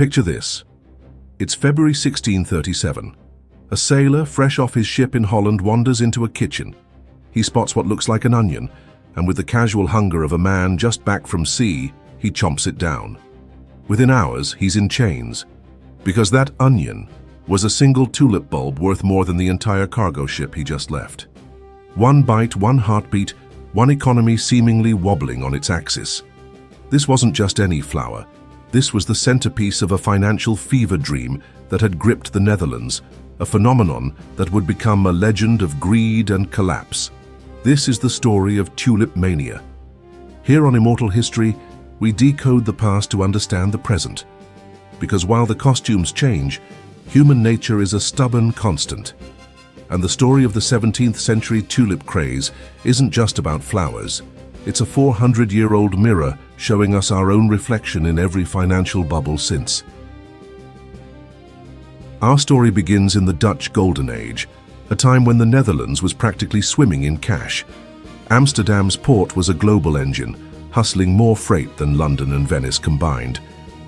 Picture this. It's February 1637. A sailor, fresh off his ship in Holland, wanders into a kitchen. He spots what looks like an onion, and with the casual hunger of a man just back from sea, he chomps it down. Within hours, he's in chains, because that onion was a single tulip bulb worth more than the entire cargo ship he just left. One bite, one heartbeat, one economy seemingly wobbling on its axis. This wasn't just any flower. This was the centerpiece of a financial fever dream that had gripped the Netherlands, a phenomenon that would become a legend of greed and collapse. This is the story of Tulip Mania. Here on Immortal History, we decode the past to understand the present. Because while the costumes change, human nature is a stubborn constant. And the story of the 17th century tulip craze isn't just about flowers. It's a 400-year-old mirror showing us our own reflection in every financial bubble since. Our story begins in the Dutch Golden Age, a time when the Netherlands was practically swimming in cash. Amsterdam's port was a global engine, hustling more freight than London and Venice combined.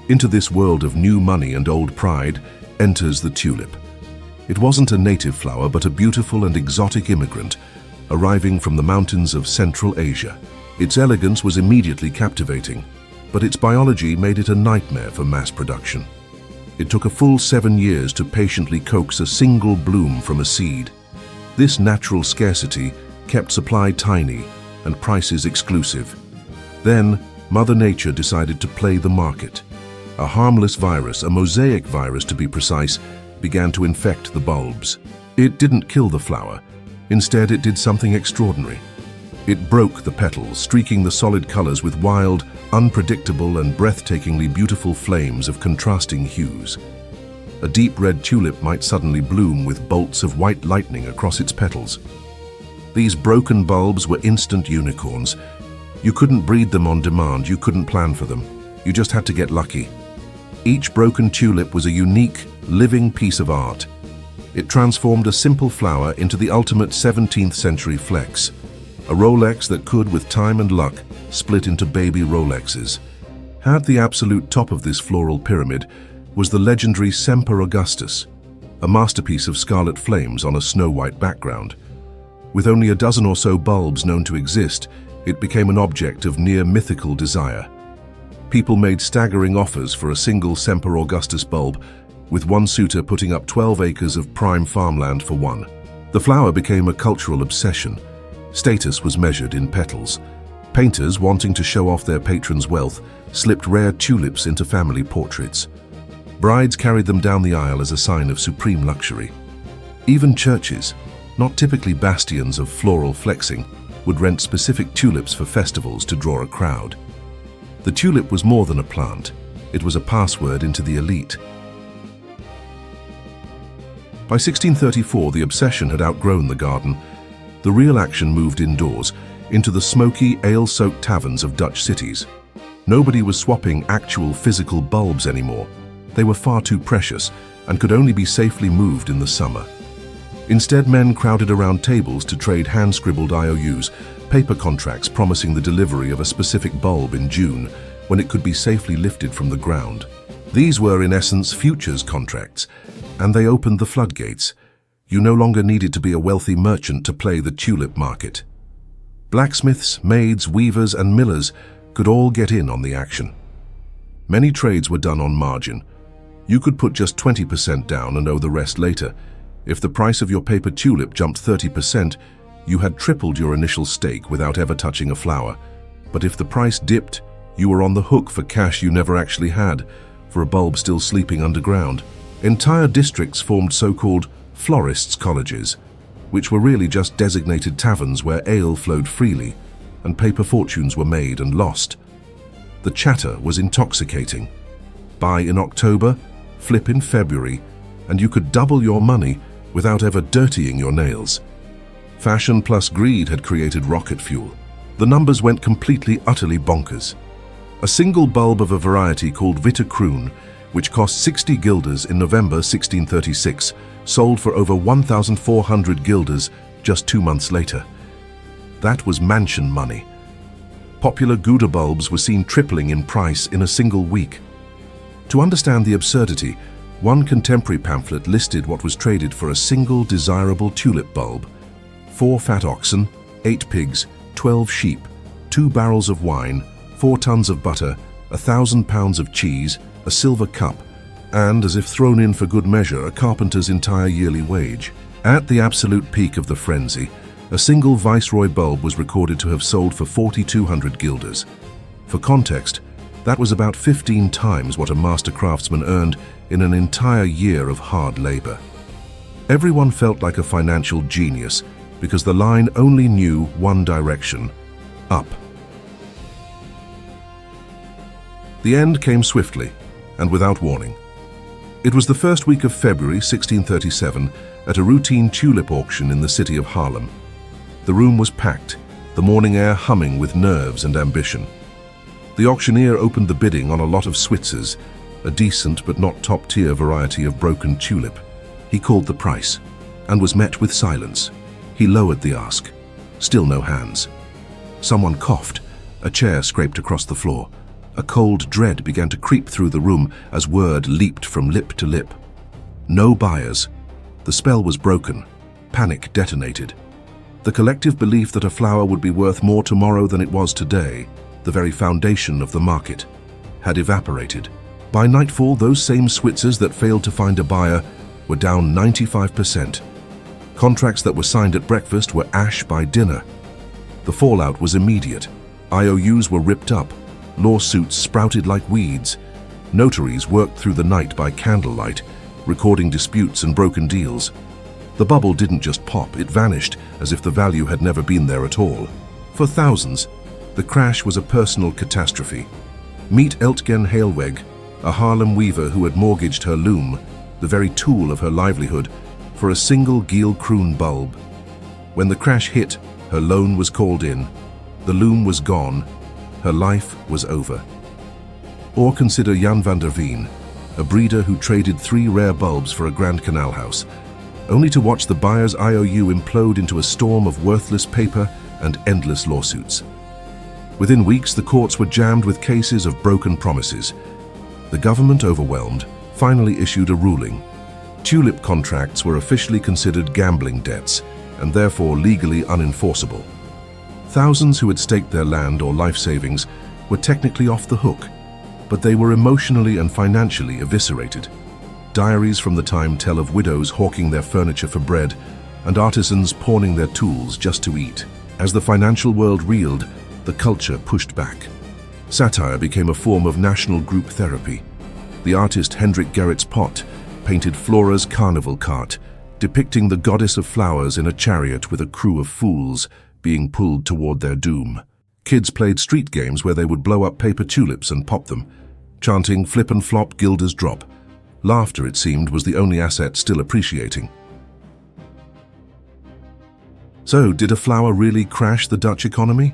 Into this world of new money and old pride enters the tulip. It wasn't a native flower, but a beautiful and exotic immigrant, arriving from the mountains of Central Asia. Its elegance was immediately captivating, but its biology made it a nightmare for mass production. It took a full 7 years to patiently coax a single bloom from a seed. This natural scarcity kept supply tiny and prices exclusive. Then, Mother Nature decided to play the market. A harmless virus, a mosaic virus to be precise, began to infect the bulbs. It didn't kill the flower. Instead, it did something extraordinary. It broke the petals, streaking the solid colors with wild, unpredictable, and breathtakingly beautiful flames of contrasting hues. A deep red tulip might suddenly bloom with bolts of white lightning across its petals. These broken bulbs were instant unicorns. You couldn't breed them on demand, you couldn't plan for them. You just had to get lucky. Each broken tulip was a unique, living piece of art. It transformed a simple flower into the ultimate 17th century flex. A Rolex that could, with time and luck, split into baby Rolexes. At the absolute top of this floral pyramid was the legendary Semper Augustus, a masterpiece of scarlet flames on a snow-white background. With only a dozen or so bulbs known to exist, it became an object of near-mythical desire. People made staggering offers for a single Semper Augustus bulb, with one suitor putting up 12 acres of prime farmland for one. The flower became a cultural obsession. Status was measured in petals. Painters, wanting to show off their patrons' wealth, slipped rare tulips into family portraits. Brides carried them down the aisle as a sign of supreme luxury. Even churches, not typically bastions of floral flexing, would rent specific tulips for festivals to draw a crowd. The tulip was more than a plant. It was a password into the elite. By 1634, the obsession had outgrown the garden. The real action moved indoors, into the smoky, ale-soaked taverns of Dutch cities. Nobody was swapping actual physical bulbs anymore. They were far too precious and could only be safely moved in the summer. Instead, men crowded around tables to trade hand-scribbled IOUs, paper contracts promising the delivery of a specific bulb in June, when it could be safely lifted from the ground. These were, in essence, futures contracts, and they opened the floodgates. You no longer needed to be a wealthy merchant to play the tulip market. Blacksmiths, maids, weavers, and millers could all get in on the action. Many trades were done on margin. You could put just 20% down and owe the rest later. If the price of your paper tulip jumped 30%, you had tripled your initial stake without ever touching a flower. But if the price dipped, you were on the hook for cash you never actually had, for a bulb still sleeping underground. Entire districts formed so-called florists' colleges, which were really just designated taverns where ale flowed freely and paper fortunes were made and lost. The chatter was intoxicating. Buy in October, flip in February, and you could double your money without ever dirtying your nails. Fashion plus greed had created rocket fuel. The numbers went completely, utterly bonkers. A single bulb of a variety called Witte Kroon, which cost 60 guilders in November 1636, sold for over 1,400 guilders just 2 months later. That was mansion money. Popular Gouda bulbs were seen tripling in price in a single week. To understand the absurdity, one contemporary pamphlet listed what was traded for a single desirable tulip bulb: 4 fat oxen, 8 pigs, 12 sheep, 2 barrels of wine, 4 tons of butter, 1,000 pounds of cheese, a silver cup, and, as if thrown in for good measure, a carpenter's entire yearly wage. At the absolute peak of the frenzy, a single Viceroy bulb was recorded to have sold for 4,200 guilders. For context, that was about 15 times what a master craftsman earned in an entire year of hard labor. Everyone felt like a financial genius because the line only knew one direction: up. The end came swiftly and without warning. It was the first week of February 1637 at a routine tulip auction in the city of Haarlem. The room was packed, the morning air humming with nerves and ambition. The auctioneer opened the bidding on a lot of Switzers, a decent but not top-tier variety of broken tulip. He called the price and was met with silence. He lowered the ask. Still no hands. Someone coughed. A chair scraped across the floor. A cold dread began to creep through the room as word leaped from lip to lip. No buyers. The spell was broken. Panic detonated. The collective belief that a flower would be worth more tomorrow than it was today, the very foundation of the market, had evaporated. By nightfall, those same Switzers that failed to find a buyer were down 95%. Contracts that were signed at breakfast were ash by dinner. The fallout was immediate. IOUs were ripped up. Lawsuits sprouted like weeds. Notaries worked through the night by candlelight, recording disputes and broken deals. The bubble didn't just pop, it vanished as if the value had never been there at all. For thousands, the crash was a personal catastrophe. Meet Eltgen Heelweg, a Haarlem weaver who had mortgaged her loom, the very tool of her livelihood, for a single Giel Kroon bulb. When the crash hit, her loan was called in. The loom was gone. Her life was over. Or consider Jan van der Veen, a breeder who traded 3 rare bulbs for a Grand Canal house, only to watch the buyer's IOU implode into a storm of worthless paper and endless lawsuits. Within weeks, the courts were jammed with cases of broken promises. The government, overwhelmed, finally issued a ruling. Tulip contracts were officially considered gambling debts and therefore legally unenforceable. Thousands who had staked their land or life savings were technically off the hook, but they were emotionally and financially eviscerated. Diaries from the time tell of widows hawking their furniture for bread and artisans pawning their tools just to eat. As the financial world reeled, the culture pushed back. Satire became a form of national group therapy. The artist Hendrik Gerrit's Pot painted Flora's carnival cart, depicting the goddess of flowers in a chariot with a crew of fools being pulled toward their doom. Kids played street games where they would blow up paper tulips and pop them, chanting "flip and flop, guilders drop." Laughter, it seemed, was the only asset still appreciating. So, did a flower really crash the Dutch economy?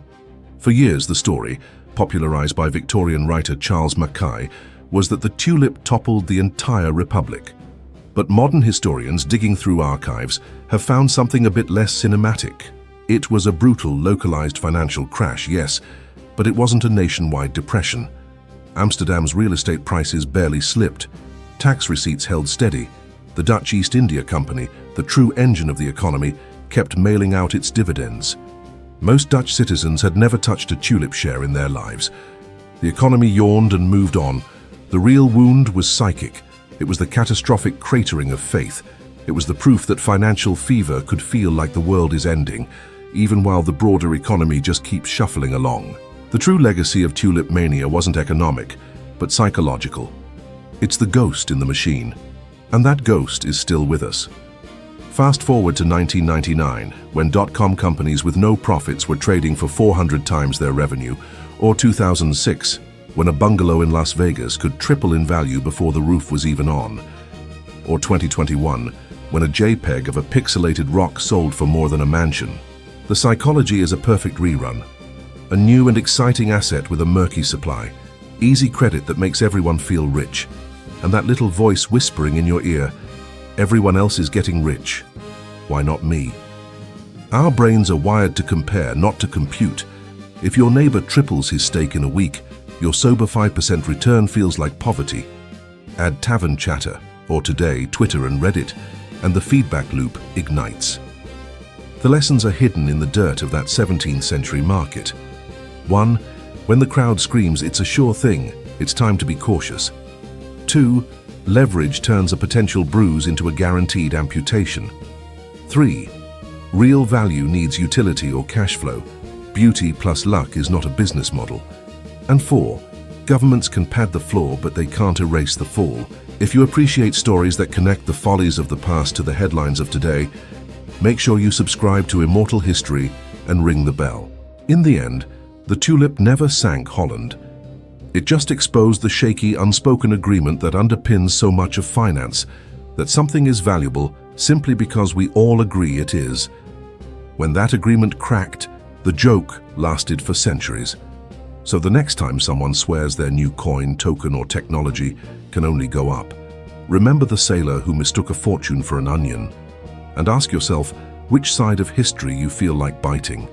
For years, the story, popularized by Victorian writer Charles Mackay, was that the tulip toppled the entire republic. But modern historians digging through archives have found something a bit less cinematic. It was a brutal, localized financial crash, yes, but it wasn't a nationwide depression. Amsterdam's real estate prices barely slipped. Tax receipts held steady. The Dutch East India Company, the true engine of the economy, kept mailing out its dividends. Most Dutch citizens had never touched a tulip share in their lives. The economy yawned and moved on. The real wound was psychic. It was the catastrophic cratering of faith. It was the proof that financial fever could feel like the world is ending, even while the broader economy just keeps shuffling along. The true legacy of Tulip Mania wasn't economic, but psychological. It's the ghost in the machine, and that ghost is still with us. Fast forward to 1999, when dot-com companies with no profits were trading for 400 times their revenue, or 2006, when a bungalow in Las Vegas could triple in value before the roof was even on, or 2021, when a JPEG of a pixelated rock sold for more than a mansion. The psychology is a perfect rerun. A new and exciting asset with a murky supply, easy credit that makes everyone feel rich, and that little voice whispering in your ear, everyone else is getting rich. Why not me? Our brains are wired to compare, not to compute. If your neighbor triples his stake in a week, your sober 5% return feels like poverty. Add Tavern chatter, or today Twitter and Reddit, and the feedback loop ignites. The lessons are hidden in the dirt of that 17th century market. 1. When the crowd screams, "It's a sure thing," it's time to be cautious. 2. Leverage turns a potential bruise into a guaranteed amputation. 3. Real value needs utility or cash flow. Beauty plus luck is not a business model. And 4. Governments can pad the floor, but they can't erase the fall. If you appreciate stories that connect the follies of the past to the headlines of today, make sure you subscribe to Immortal History and ring the bell. In the end, the Tulip never sank Holland. It just exposed the shaky, unspoken agreement that underpins so much of finance, that something is valuable simply because we all agree it is. When that agreement cracked, the joke lasted for centuries. So the next time someone swears their new coin, token, or technology can only go up, remember the sailor who mistook a fortune for an onion, and ask yourself which side of history you feel like biting.